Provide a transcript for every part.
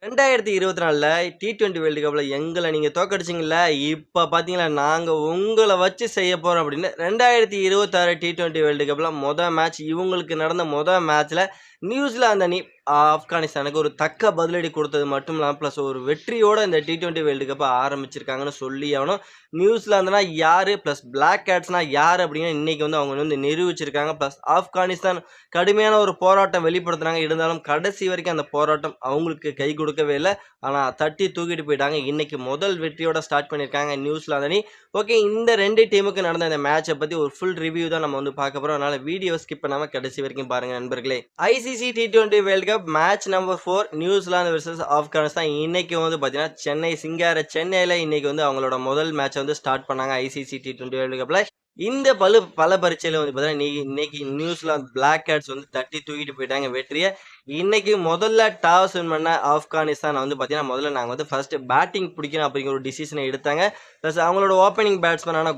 2024ல T20 world கப்ல எங்கள நீங்க தோற்கடிச்சீங்கல்ல, இப்ப பார்த்தீங்களா, நாங்க உங்கள வச்சு செய்ய போறோம் அப்படின்னு 2026 T20 வேர்ல்டு கப்ல மேட்ச் இவங்களுக்கு நடந்த மேட்ச்ல நியூசிலாந்து அணி ஆப்கானிஸ்தானுக்கு ஒரு தக்க பதிலடி கொடுத்தது மட்டும் இல்லாம, பிளஸ் ஒரு வெற்றியோட இந்த T20 வேர்ல்டு கப்ப ஆரம்பிச்சிருக்காங்கன்னு சொல்லி ஆகணும். நியூசிலாந்துனா யாரு, பிளஸ் பிளாக் கேட்ஸ்னா யாரு அப்படின்னு இன்னைக்கு வந்து அவங்க வந்து நிரூபிச்சிருக்காங்க. பிளஸ் ஆப்கானிஸ்தான் கடுமையான ஒரு போராட்டம் வெளிப்படுத்துனாங்க. இருந்தாலும் கடைசி வரைக்கும் அந்த போராட்டம் அவங்களுக்கு கை கொடுக்கவே இல்ல. ஆனா தட்டி தூக்கிட்டு போயிட்டாங்க. இன்னைக்கு முதல் வெற்றியோட ஸ்டார்ட் பண்ணியிருக்காங்க நியூசிலாந்து அணி. ஓகே, இந்த 2 டீமுக்கு நடந்த இந்த மேட்ச பத்தி ஒரு ஃபுல் ரிவ்யூ தான் நம்ம வந்து பார்க்க போறோம். அதனால வீடியோ ஸ்கிப் பண்ணாம கடைசி வரைக்கும் பாருங்க நண்பர்களே. ICC T20 world cup match number 4 New Zealand versus Afghanistan. இன்னைக்கு வந்து பார்த்தீங்கன்னா சென்னையில இன்னைக்கு வந்து அவங்களோட முதல் மேட்ச வந்து ஸ்டார்ட் பண்ணாங்க ஐசிசி T20 வேர்ல்ட் கப்ல. இந்த பல பரீட்சையில வந்து பார்த்தீங்கன்னா, இன்னைக்கு நியூசிலாந்து பிளாக் கேட்ஸ் வந்து தட்டி தூக்கிட்டு போயிட்டாங்க வெற்றிய. இன்னைக்கு முதல்ல டாஸ் வின் பண்ண ஆப்கானிஸ்தான் வந்து பார்த்தீங்கன்னா, முதல்ல நாங்க வந்து ஃபர்ஸ்ட் பேட்டிங் பிடிக்கணும் அப்படிங்கிற ஒரு டிசிஷனை எடுத்தாங்க. பிளஸ் அவங்களோட ஓப்பனிங் பேட்ஸ்மேனான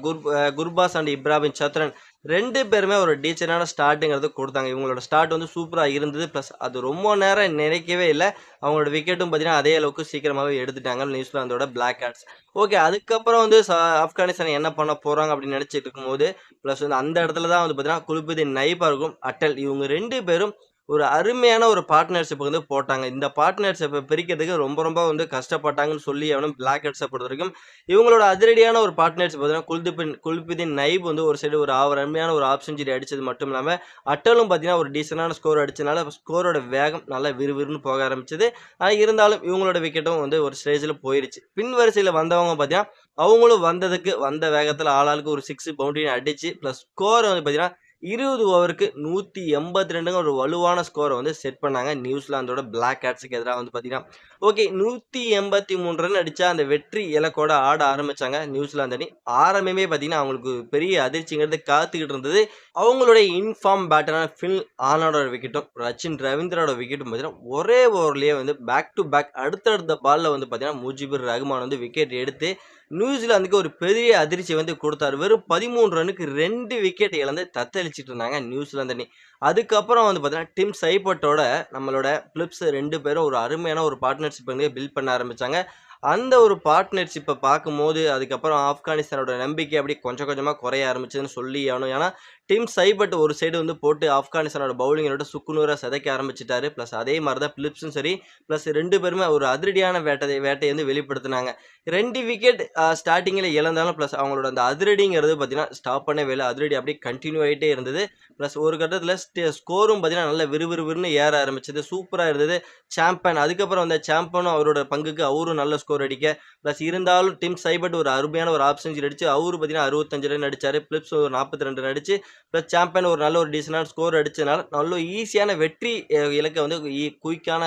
குர்பாஸ் அண்ட் இப்ராஹிம் சத்ரன் 2 பேருமே ஒரு டீச்சரான ஸ்டார்ட்டுங்கிறது கொடுத்தாங்க. இவங்களோட ஸ்டார்ட் வந்து சூப்பரா இருந்தது. பிளஸ் அது ரொம்ப நேரம் நினைக்கவே இல்ல. அவங்களோட விக்கெட்டும் பார்த்தீங்கன்னா, அதே அளவுக்கு சீக்கிரமாவே எடுத்துட்டாங்க நியூசிலாந்தோட பிளாக் கேட்ஸ். ஓகே, அதுக்கப்புறம் வந்து ஆப்கானிஸ்தான் என்ன பண்ண போறாங்க அப்படின்னு நினைச்சிட்டு இருக்கும்போது, பிளஸ் வந்து அந்த இடத்துல தான் வந்து பார்த்தீங்கன்னா, குல்புதீன் நைபாருக்கும் அட்டல் இவங்க 2 பேரும் ஒரு அருமையான ஒரு பார்ட்னர்ஷிப் வந்து போட்டாங்க. இந்த பார்ட்னர்ஷிப்ப பிரிக்கிறதுக்கு ரொம்ப வந்து கஷ்டப்பட்டாங்கன்னு சொல்லி ஆகணும் பிளாக் கேட்ஸ பொறுத்தவரைக்கும். இவங்களோட அதிரடியான ஒரு பார்ட்னர்ஷிப் பார்த்தீங்கன்னா, குல்புதீன் நைப் வந்து ஒரு சைடு ஒரு அருமையான ஒரு ஹாஃப் செஞ்சுரி அடிச்சது மட்டும் இல்லாம, அட்டலும் பார்த்தீங்கன்னா ஒரு டீசென்டான ஸ்கோர் அடிச்சனால ஸ்கோரோட வேகம் நல்லா விறுவிறுன்னு போக ஆரம்பிச்சது. ஆனா இருந்தாலும் இவங்களோட விக்கெட்டும் வந்து ஒரு ஸ்டேஜ்ல போயிருச்சு. பின் வரிசையில வந்தவங்க பார்த்தீங்கன்னா, அவங்களும் வந்த வேகத்துல ஆளாளுக்கு ஒரு 6 பவுண்டரி அடிச்சு, பிளஸ் ஸ்கோர் வந்து பார்த்தீங்கன்னா 20 ஓவருக்கு 182ங்க ஒரு வலுவான ஸ்கோர வந்து செட் பண்ணாங்க நியூசிலாந்தோட பிளாக் கேட்ஸ்க்கு எதிரா வந்து பார்த்தீங்கன்னா. ஓகே, 183 ரன் அடிச்சா அந்த வெற்றி இலக்கோட ஆட ஆரம்பிச்சாங்க நியூசிலாந்து அணி. ஆரம்பமே பார்த்தீங்கன்னா, அவங்களுக்கு பெரிய அதிர்ச்சிங்கிறது காத்துக்கிட்டு இருந்தது. அவங்களுடைய இன்ஃபார்ம் பேட்டரான ஃபில் ஆர்னால்டோட விக்கெட்டும், ரச்சின் ரவீந்திராவோட விக்கெட்டும் பார்த்தீங்கன்னா, ஒரே ஓவர்லயே வந்து பேக் டு பேக் அடுத்தடுத்த பால்ல வந்து பார்த்தீங்கன்னா, முஜிபுர் ரஹ்மான் வந்து விக்கெட் எடுத்து நியூசிலாந்துக்கு ஒரு பெரிய அதிர்ச்சி வந்து கொடுத்தாரு. வெறும் 13 ரன்னுக்கு 2 விக்கெட் இழந்து தத்தளிச்சிட்டு இருந்தாங்க நியூசிலாந்து அணி. அதுக்கப்புறம் வந்து பார்த்தீங்கன்னா, டிம் சைபர்ட்டோட நம்மளோட பிலிப்ஸ் 2 பேரும் ஒரு அருமையான ஒரு பார்ட்னர்ஷிப் வந்து பில்ட் பண்ண ஆரம்பிச்சாங்க. அந்த ஒரு பார்ட்னர்ஷிப்ப பார்க்கும்போது, அதுக்கப்புறம் ஆப்கானிஸ்தானோட நம்பிக்கை அப்படியே கொஞ்சம் கொஞ்சமா குறைய ஆரம்பிச்சதுன்னு சொல்லி ஆகணும். ஏன்னா, டிம் சைபர்ட் ஒரு சைடு வந்து போட்டு ஆப்கானிஸ்தானோட பவுலிங்கோட சுக்குநூறா சிதைக்க ஆரம்பிச்சுட்டாரு. பிளஸ் அதே மாரி தான் பிலிப்ஸும் சரி, பிளஸ் 2 பேருமே ஒரு அதிரடியான வேட்டைய வந்து வெளிப்படுத்தினாங்க. 2 விக்கெட் ஸ்டார்ட்டிங்ல இழந்தாலும், பிளஸ் அவங்களோட அந்த அதிரடிங்கிறது பார்த்தீங்கன்னா, ஸ்டாப் பண்ணவே இல்ல. அதிரடி அப்படியே கன்டின்யூ ஆயிட்டே இருந்தது. பிளஸ் ஒரு கட்டத்தில ஸ்கோரும் பார்த்தீங்கன்னா, நல்ல விறுவிறுன்னு ஏற ஆரம்பிச்சது. சூப்பரா இருந்தது. அதுக்கப்புறம் வந்த சாம்பனும் அவரோட பங்குக்கு அவரும் நல்ல ஸ்கோர் அடிக்க, பிளஸ் இருந்தாலும் டிம் சைபர்ட் ஒரு அருமையான ஒரு ஹாஃப் செஞ்சுரி அடிச்சு, அவரு பார்த்தீங்கன்னா 65 ரன் அடிச்சாரு. பிலிப்ஸ் ஒரு 42 ரன் அடிச்சு, பிளஸ் சாம்பியன் ஒரு நல்ல ஒரு டீசென்டான ஸ்கோர் அடிச்சதுனால, நல்ல ஈஸியான வெற்றி இலக்க வந்து குயிக்கான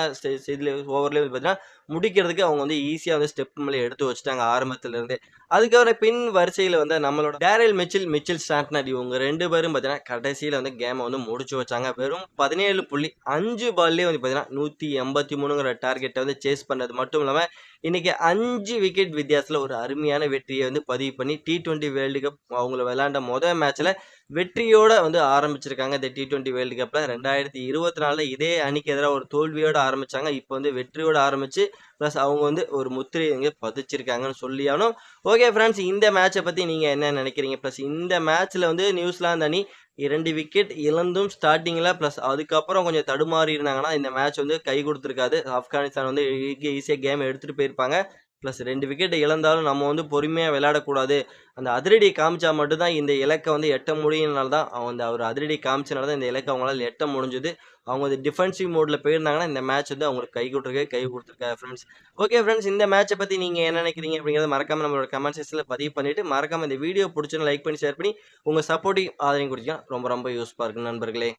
இதுல ஓவர்லயே வந்து பார்த்தீங்கன்னா, முடிக்கிறதுக்கு அவங்க வந்து ஈஸியா வந்து ஸ்டெப் மேல எடுத்து வச்சுட்டாங்க ஆரம்பத்துல இருந்தே. அதுக்கப்புறம் பின் வரிசையில வந்து நம்மளோட டேரில் மிச்சல் ஸ்டாண்ட்னர் இவங்க 2 பேரும் பார்த்தீங்கன்னா, கடைசியில வந்து கேம வந்து முடிச்சு வச்சாங்க. வெறும் 17.5 பால்லயே வந்து பார்த்தீங்கன்னா, 183ங்கிற டார்கெட்ட வந்து சேஸ் பண்ணது மட்டும் இல்லாம, இன்னைக்கு 5 விக்கெட் வித்தியாசத்துல ஒரு அருமையான வெற்றிய வந்து பதிவு பண்ணி T20 வேர்ல்டு கப் அவங்க விளையாண்ட மேட்ச்ல வெற்றியோட வந்து ஆரம்பிச்சிருக்காங்க. இந்த T20 வேர்ல்டு கப்ல 2024ல இதே அணிக்கு எதிரா ஒரு தோல்வியோட ஆரம்பிச்சாங்க. இப்ப வந்து வெற்றியோட ஆரம்பிச்சு, பிளஸ் அவங்க வந்து ஒரு முத்திரைய இங்க பதிச்சிருக்காங்கன்னு சொல்லியாகணும். ஓகே ஃபிரெண்ட்ஸ், இந்த மேட்ச பத்தி நீங்க என்ன நினைக்கிறீங்க? பிளஸ் இந்த மேட்ச்ல வந்து நியூசிலாந்து அணி 2 விக்கெட் இழந்தும் ஸ்டார்ட்டிங்ல, பிளஸ் அதுக்கப்புறம் கொஞ்சம் தடுமாறி இருந்தாங்கன்னா, இந்த மேட்ச் வந்து கை குடுத்துருக்காது. ஆப்கானிஸ்தான் வந்து ஈஸியா கேம் எடுத்துட்டு போயிருப்பாங்க. பிளஸ் 2 விக்கெட் இழந்தாலும் நம்ம வந்து பொறுமையா விளையாடக்கூடாது. அந்த அதிரடிய காமிச்சா மட்டும் தான் இந்த இலக்க வந்து எட்ட முடியும்னால தான் அந்த ஒரு அதிரடி காமிச்சனால தான் இந்த இலக்க அவங்களால எட்ட முடிஞ்சது. அவங்க வந்து டிஃபென்சிவ் மோட்ல போயிருந்தாங்கன்னா, இந்த மேட்ச் வந்து அவங்களுக்கு கை குடுத்துருக்காது ஃபிரெண்ட்ஸ். ஓகே ஃபிரெண்ட்ஸ், இந்த மேட்ச பத்தி நீங்க என்ன நினைக்கிறீங்க அப்படிங்கிறத மறக்காம நம்மளோட கமெண்ட் செக்ஷன்ல பதிவு பண்ணிட்டு, மறக்காம இந்த வீடியோ புடிச்சிருந்தா லைக் பண்ணி, ஷேர் பண்ணி, உங்க சப்போர்ட்டிவ் ஆதரவு குடுத்தீங்கன்னா ரொம்ப யூஸ்ஃபுல்லா இருக்கும் நண்பர்களே.